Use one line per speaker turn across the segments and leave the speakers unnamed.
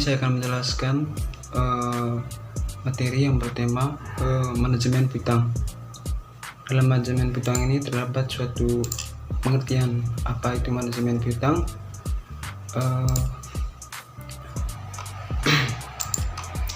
saya akan menjelaskan materi yang bertema manajemen piutang. Dalam manajemen piutang ini terdapat suatu pengertian apa itu manajemen piutang.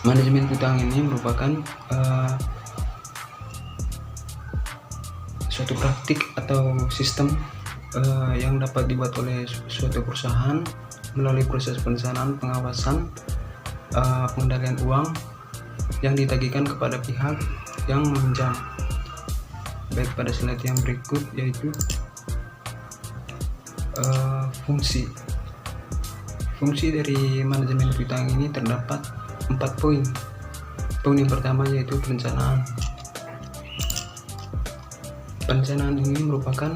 Manajemen piutang ini merupakan suatu praktik atau sistem yang dapat dibuat oleh suatu perusahaan melalui proses perencanaan, pengawasan, pengendalian uang yang ditagihkan kepada pihak yang meminjam. Baik, pada slide yang berikut yaitu fungsi dari manajemen piutang ini terdapat 4 poin. Poin yang pertama yaitu perencanaan. Perencanaan ini merupakan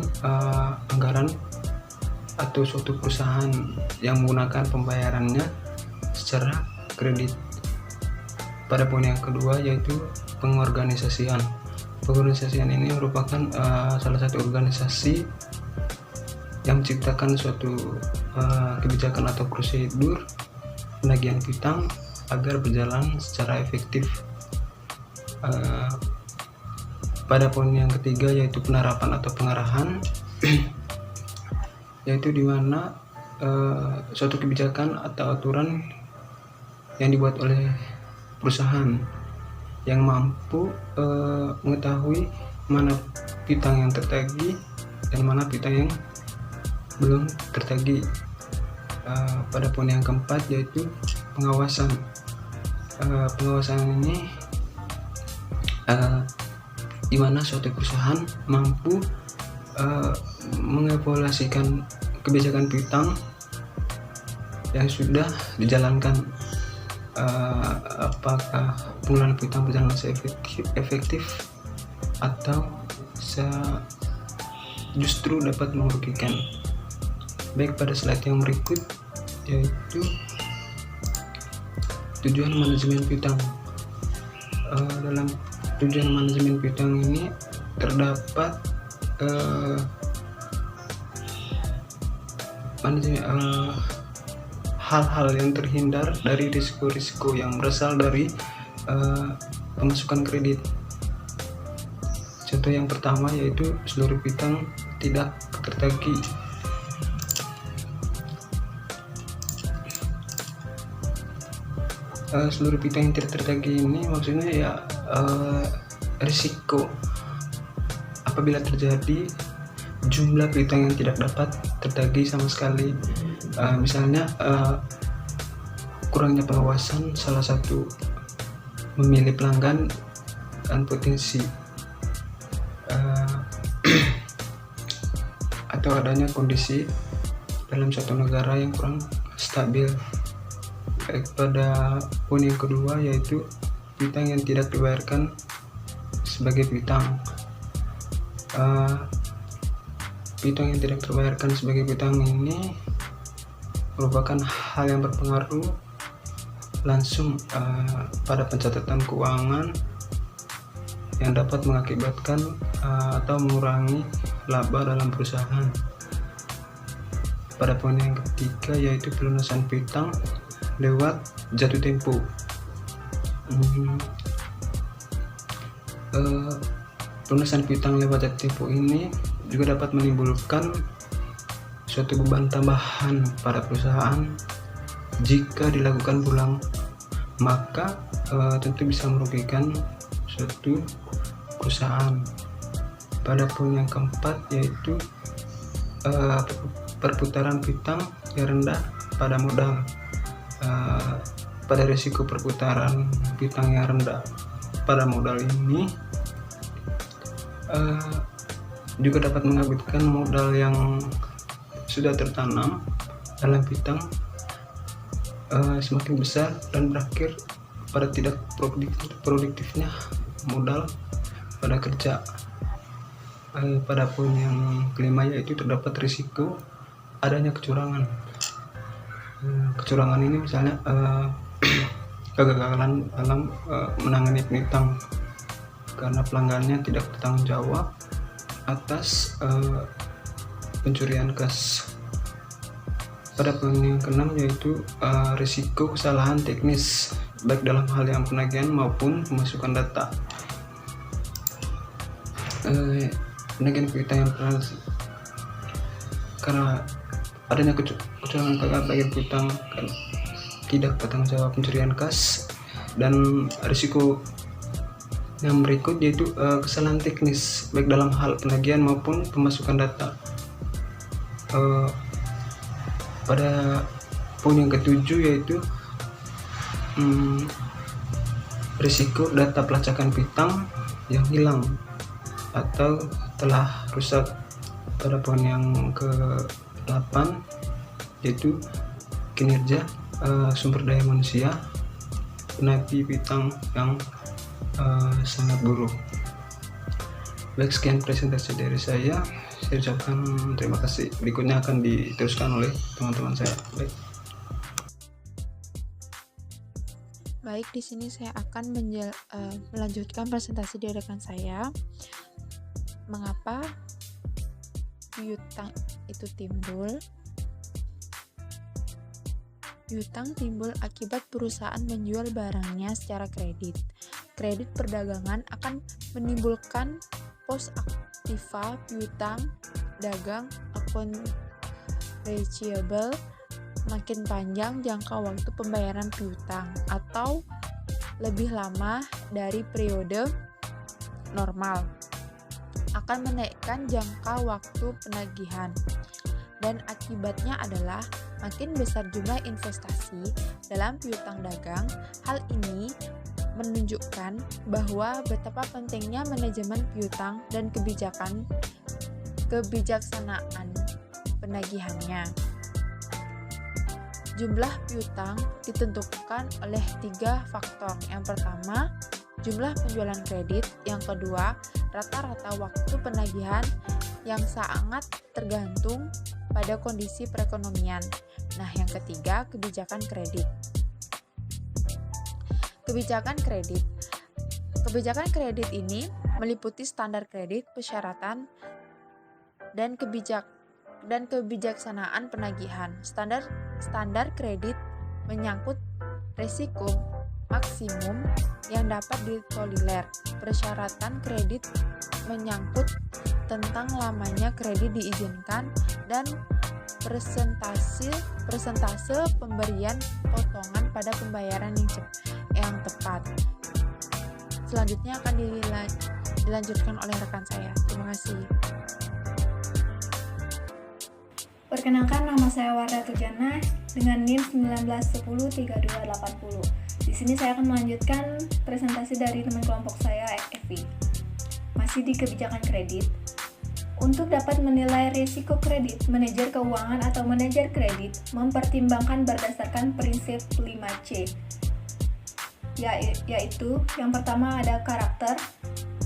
anggaran atau suatu perusahaan yang menggunakan pembayarannya secara kredit. Pada poin yang kedua yaitu pengorganisasian. Pengorganisasian ini merupakan salah satu organisasi yang menciptakan suatu kebijakan atau prosedur penagihan piutang agar berjalan secara efektif. Pada poin yang ketiga yaitu penerapan atau pengarahan, yaitu di mana suatu kebijakan atau aturan yang dibuat oleh perusahaan yang mampu mengetahui mana piutang yang tertagih dan mana piutang yang belum tertagih. Pada poin yang keempat yaitu pengawasan. Pengawasan ini di mana suatu perusahaan mampu mengevaluasikan kebijakan piutang yang sudah dijalankan, apakah pengelolaan piutang berjalan efektif atau justru dapat merugikan. Baik, pada slide yang berikut yaitu tujuan manajemen piutang. Dalam tujuan manajemen piutang ini terdapat hal-hal yang terhindar dari risiko-risiko yang berasal dari pemasukan kredit. Contoh yang pertama yaitu seluruh piutang tidak tertagih. Seluruh piutang yang tidak tertagih ini maksudnya ya risiko apabila terjadi jumlah piutang yang tidak dapat tertagih sama sekali. Misalnya kurangnya pengawasan salah satu memilih pelanggan dan potensi atau adanya kondisi dalam suatu negara yang kurang stabil. Baik, pada poin yang kedua yaitu piutang yang tidak dibayarkan sebagai piutang. Piutang yang tidak terbayarkan sebagai piutang ini merupakan hal yang berpengaruh langsung pada pencatatan keuangan yang dapat mengakibatkan atau mengurangi laba dalam perusahaan. Pada poin yang ketiga yaitu pelunasan piutang lewat jatuh tempo. Pelunasan piutang lewat jatuh tempo ini juga dapat menimbulkan suatu beban tambahan pada perusahaan. Jika dilakukan berulang, maka tentu bisa merugikan suatu perusahaan. Pada poin yang keempat yaitu perputaran piutang yang rendah pada modal. Pada risiko perputaran piutang yang rendah pada modal ini juga dapat mengakibatkan modal yang sudah tertanam dalam piutang semakin besar dan berakhir pada tidak produktifnya modal pada kerja. Pada poin yang kelima yaitu terdapat risiko adanya kecurangan. Kecurangan ini misalnya kegagalan dalam menangani piutang karena pelanggannya tidak bertanggung jawab atas pencurian kas. Pada poin yang keenam yaitu risiko kesalahan teknis baik dalam hal yang penagihan maupun pemasukan data. Penagihan piutang yang karena adanya kecurangan bagian piutang tidak bertanggung jawab pencurian kas, dan risiko yang berikut yaitu kesalahan teknis baik dalam hal penagihan maupun pemasukan data. Pada poin yang ketujuh yaitu risiko data pelacakan piutang yang hilang atau telah rusak. Pada poin yang ke-8 yaitu kinerja sumber daya manusia penagih piutang yang sangat buruk. Baik, sekian presentasi dari saya ucapkan terima kasih. Berikutnya akan diteruskan oleh teman-teman saya.
Baik, di sini saya akan melanjutkan presentasi dari rekan saya. Mengapa piutang itu timbul? Piutang timbul akibat perusahaan menjual barangnya secara kredit. Kredit perdagangan akan menimbulkan pos aktiva piutang dagang account receivable. Makin panjang jangka waktu pembayaran piutang atau lebih lama dari periode normal akan menaikkan jangka waktu penagihan, dan akibatnya adalah makin besar jumlah investasi dalam piutang dagang. Hal ini menunjukkan bahwa betapa pentingnya manajemen piutang dan kebijaksanaan penagihannya. Jumlah piutang ditentukan oleh 3 faktor. Yang pertama, jumlah penjualan kredit. Yang kedua, rata-rata waktu penagihan yang sangat tergantung pada kondisi perekonomian. Nah, yang ketiga, kebijakan kredit. Kebijakan kredit ini meliputi standar kredit, persyaratan, dan kebijaksanaan penagihan. Standar kredit menyangkut risiko maksimum yang dapat ditolerir. Persyaratan kredit menyangkut tentang lamanya kredit diizinkan dan persentase pemberian potongan pada pembayaran yang tepat. Selanjutnya akan dilanjutkan oleh rekan saya. Terima kasih.
Perkenalkan, nama saya Warda Turjana dengan NIM 19103280. Di sini saya akan melanjutkan presentasi dari teman kelompok saya, Evi. Masih di kebijakan kredit. Untuk dapat menilai risiko kredit, manajer keuangan atau manajer kredit mempertimbangkan berdasarkan prinsip 5C, yaitu yang pertama ada karakter,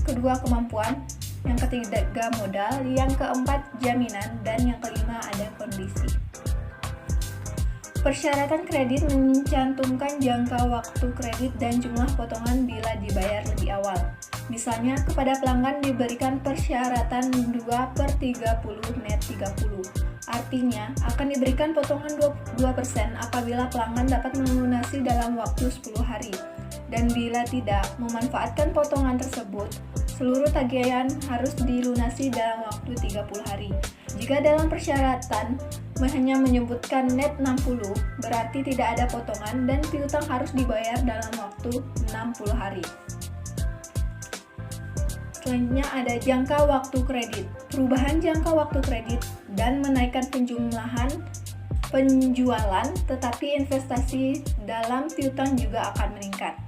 kedua kemampuan, yang ketiga modal, yang keempat jaminan, dan yang kelima ada kondisi. Persyaratan kredit mencantumkan jangka waktu kredit dan jumlah potongan bila dibayar lebih awal. Misalnya, kepada pelanggan diberikan persyaratan 2/30 net 30. Artinya, akan diberikan potongan 2% apabila pelanggan dapat melunasi dalam waktu 10 hari. Dan bila tidak memanfaatkan potongan tersebut, seluruh tagihan harus dilunasi dalam waktu 30 hari. Jika dalam persyaratan hanya menyebutkan net 60, berarti tidak ada potongan dan piutang harus dibayar dalam waktu 60 hari. Selanjutnya ada jangka waktu kredit. Perubahan jangka waktu kredit dan menaikkan penjualan, tetapi investasi dalam piutang juga akan meningkat.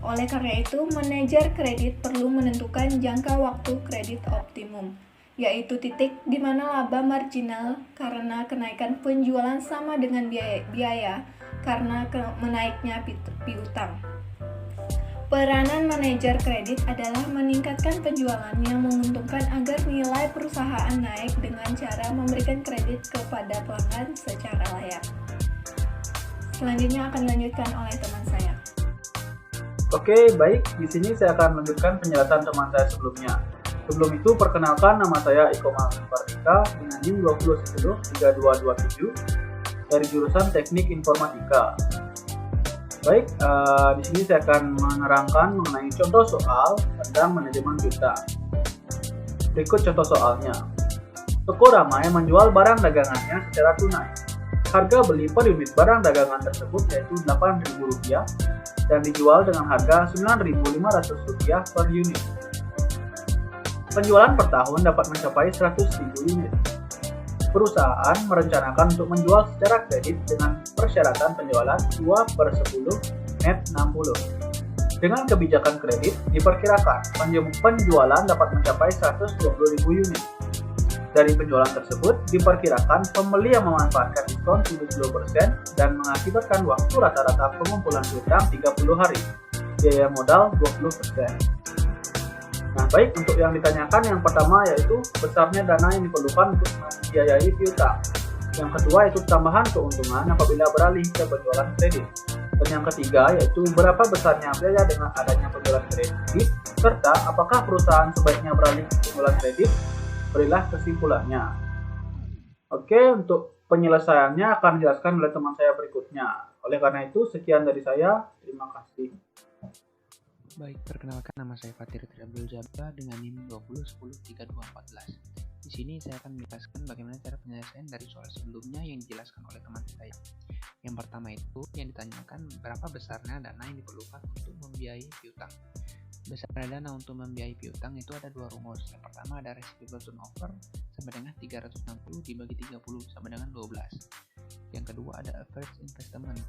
Oleh karena itu, manajer kredit perlu menentukan jangka waktu kredit optimum, yaitu titik di mana laba marginal karena kenaikan penjualan sama dengan biaya karena menaiknya piutang. Peranan manajer kredit adalah meningkatkan penjualan yang menguntungkan agar nilai perusahaan naik dengan cara memberikan kredit kepada pelanggan secara layak. Selanjutnya akan dilanjutkan oleh teman saya.
Oke, baik. Di sini saya akan melanjutkan penjelasan teman saya sebelumnya. Sebelum itu, perkenalkan, nama saya Iko Malvin Pardika dengan NIM 20103227. dari jurusan Teknik Informatika. Baik, di sini saya akan menerangkan mengenai contoh soal tentang manajemen piutang. Berikut contoh soalnya. Toko Ramai menjual barang dagangannya secara tunai. Harga beli per unit barang dagangan tersebut yaitu Rp8.000 dan dijual dengan harga Rp9.500 per unit. Penjualan per tahun dapat mencapai 100.000 unit. Perusahaan merencanakan untuk menjual secara kredit dengan persyaratan penjualan 2/10 net 60. Dengan kebijakan kredit, diperkirakan penjualan dapat mencapai 120.000 unit. Dari penjualan tersebut, diperkirakan pembeli yang memanfaatkan diskon 70% dan mengakibatkan waktu rata-rata pengumpulan piutang 30 hari, biaya modal 20%. Nah, baik, untuk yang ditanyakan yang pertama yaitu besarnya dana yang diperlukan untuk membiayai piutang. Yang kedua yaitu tambahan keuntungan apabila beralih ke penjualan kredit. Dan yang ketiga yaitu berapa besarnya biaya dengan adanya penjualan kredit, serta apakah perusahaan sebaiknya beralih ke penjualan kredit. Berilah kesimpulannya. Oke, untuk penyelesaiannya akan dijelaskan oleh teman saya berikutnya. Oleh karena itu, sekian dari saya. Terima kasih.
Baik, perkenalkan nama saya Fatir Abdul Jabbar dengan NIM 20103214. Di sini saya akan menjelaskan bagaimana cara penyelesaian dari soal sebelumnya yang dijelaskan oleh teman saya. Yang pertama itu yang ditanyakan berapa besarnya dana yang diperlukan untuk membiayai piutang. Besarnya dana untuk membiayai piutang itu ada dua rumus. Yang pertama ada receivable turnover sama dengan 360 dibagi 30 sama dengan 12. Yang kedua ada average investment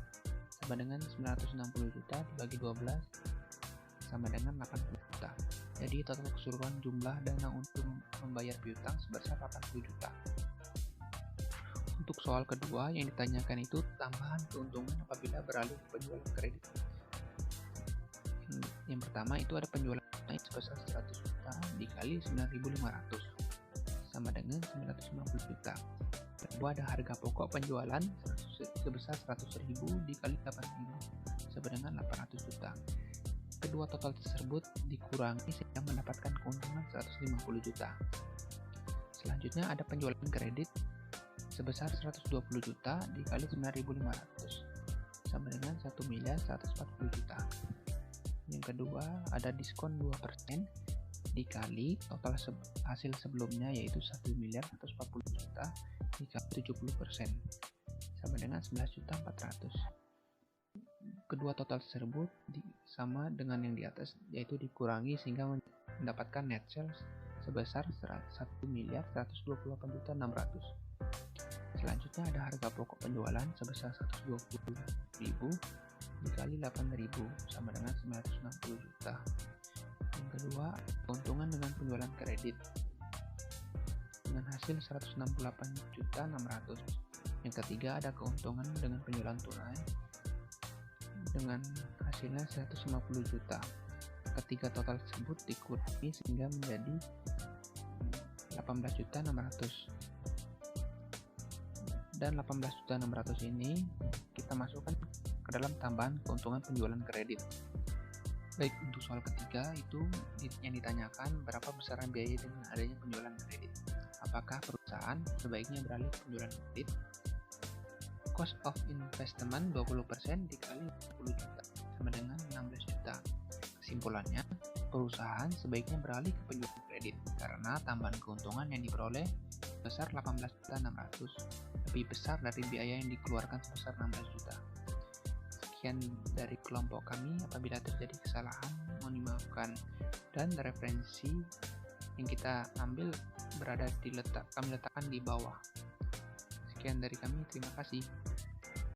sama dengan 960 juta dibagi 12 sama dengan 80 juta. Jadi total keseluruhan jumlah dana untuk membayar piutang sebesar 80 juta. Untuk soal kedua yang ditanyakan itu tambahan keuntungan apabila beralih ke penjualan kredit. Yang pertama itu ada penjualan naik sebesar 100 juta dikali 9.500 sama dengan 950 juta. Kedua ada harga pokok penjualan sebesar 100.000 dikali 8.000 sama dengan 800 juta. Kedua total tersebut dikurangi sehingga mendapatkan keuntungan 150 juta. Selanjutnya ada penjualan kredit sebesar 120 juta dikali 9.500 sama dengan 1.140 juta. Yang kedua ada diskon 2% dikali total hasil sebelumnya yaitu 1.140 juta dikali 70% sama dengan 11.400. Kedua total tersebut sama dengan yang di atas yaitu dikurangi sehingga mendapatkan net sales sebesar 1.128.600. Selanjutnya ada harga pokok penjualan sebesar 120.000 dikali 8.000 sama dengan 960 juta. Yang kedua, keuntungan dengan penjualan kredit dengan hasil 168.600. Yang ketiga ada keuntungan dengan penjualan tunai dengan hasilnya 150 juta. Ketiga total tersebut dikurangi sehingga menjadi 18.600. Dan 18.600 ini kita masukkan ke dalam tambahan keuntungan penjualan kredit. Baik, untuk soal ketiga itu yang ditanyakan berapa besaran biaya dengan adanya penjualan kredit. Apakah perusahaan sebaiknya beralih ke penjualan kredit? Cost of investment 20% dikali 10 juta sama dengan 16 juta. Kesimpulannya, perusahaan sebaiknya beralih ke penjualan kredit karena tambahan keuntungan yang diperoleh sebesar 18.600 lebih besar dari biaya yang dikeluarkan sebesar 16 juta. Sekian dari kelompok kami. Apabila terjadi kesalahan, mohon dimaafkan. Dan referensi yang kita ambil kami letakkan di bawah. Sekian dari kami, terima kasih.